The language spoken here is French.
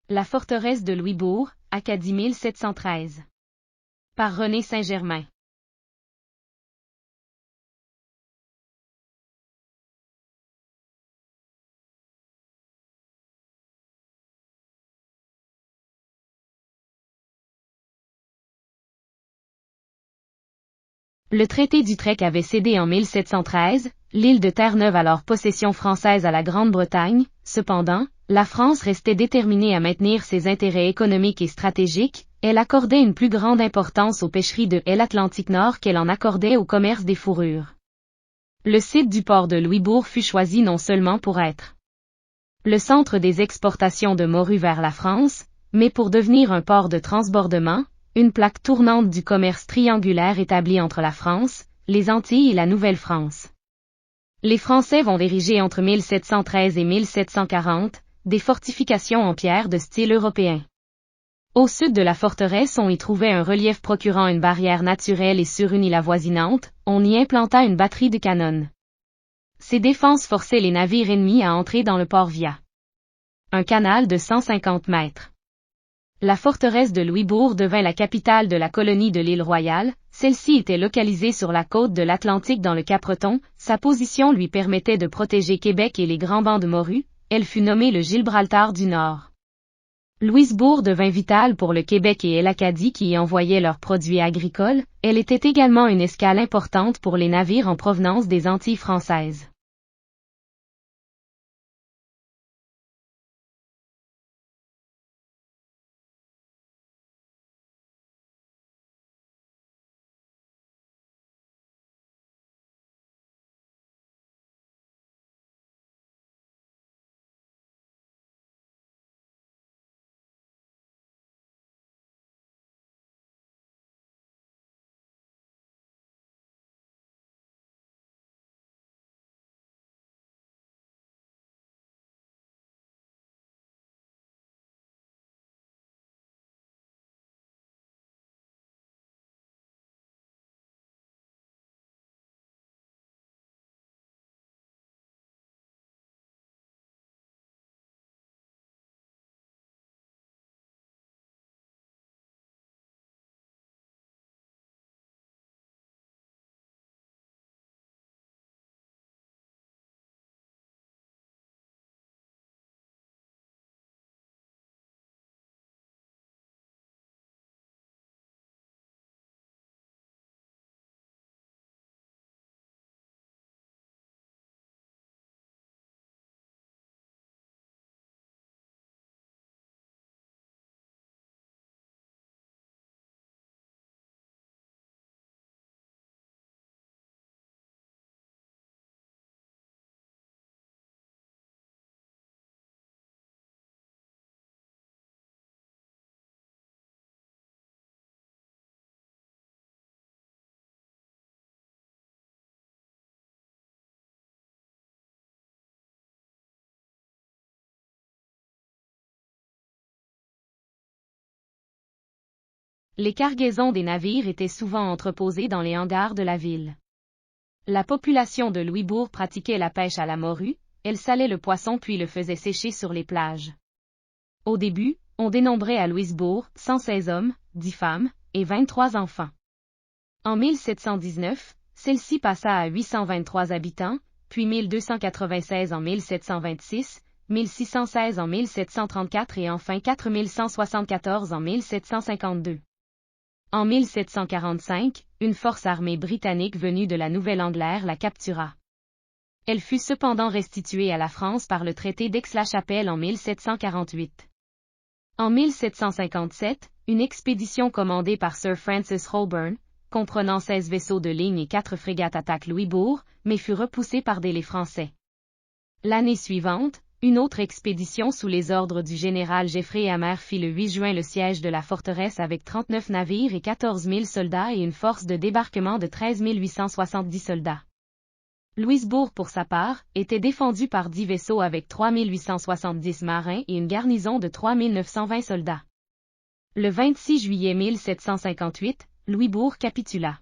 La forteresse de Louisbourg, Acadie 1713. Par René Saint-Germain. Le traité d'Utrecht avait cédé en 1713, l'île de Terre-Neuve alors possession française à la Grande-Bretagne. Cependant, la France restait déterminée à maintenir ses intérêts économiques et stratégiques. Elle accordait une plus grande importance aux pêcheries de l'Atlantique Nord qu'elle en accordait au commerce des fourrures. Le site du port de Louisbourg fut choisi non seulement pour être le centre des exportations de morues vers la France, mais pour devenir un port de transbordement, une plaque tournante du commerce triangulaire établi entre la France, les Antilles et la Nouvelle-France. Les Français vont ériger entre 1713 et 1740 des fortifications en pierre de style européen. Au sud de la forteresse, on y trouvait un relief procurant une barrière naturelle et sur une île avoisinante, on y implanta une batterie de canons. Ces défenses forçaient les navires ennemis à entrer dans le port via un canal de 150 mètres. La forteresse de Louisbourg devint la capitale de la colonie de l'île Royale. Celle-ci était localisée sur la côte de l'Atlantique dans le Cap-Breton. Sa position lui permettait de protéger Québec et les grands bancs de morues. Elle fut nommée le Gibraltar du Nord. Louisbourg devint vitale pour le Québec et l'Acadie qui y envoyaient leurs produits agricoles. Elle était également une escale importante pour les navires en provenance des Antilles françaises. Les cargaisons des navires étaient souvent entreposées dans les hangars de la ville. La population de Louisbourg pratiquait la pêche à la morue, elle salait le poisson puis le faisait sécher sur les plages. Au début, on dénombrait à Louisbourg 116 hommes, 10 femmes, et 23 enfants. En 1719, celle-ci passa à 823 habitants, puis 1296 en 1726, 1616 en 1734 et enfin 4174 en 1752. En 1745, une force armée britannique venue de la Nouvelle-Angleterre la captura. Elle fut cependant restituée à la France par le traité d'Aix-la-Chapelle en 1748. En 1757, une expédition commandée par Sir Francis Holburn, comprenant 16 vaisseaux de ligne et 4 frégates attaque Louisbourg, mais fut repoussée par les Français. L'année suivante, une autre expédition sous les ordres du général Jeffrey Hammer fit le 8 juin le siège de la forteresse avec 39 navires et 14 000 soldats et une force de débarquement de 13 870 soldats. Louisbourg pour sa part, était défendu par 10 vaisseaux avec 3 870 marins et une garnison de 3 920 soldats. Le 26 juillet 1758, Louisbourg capitula.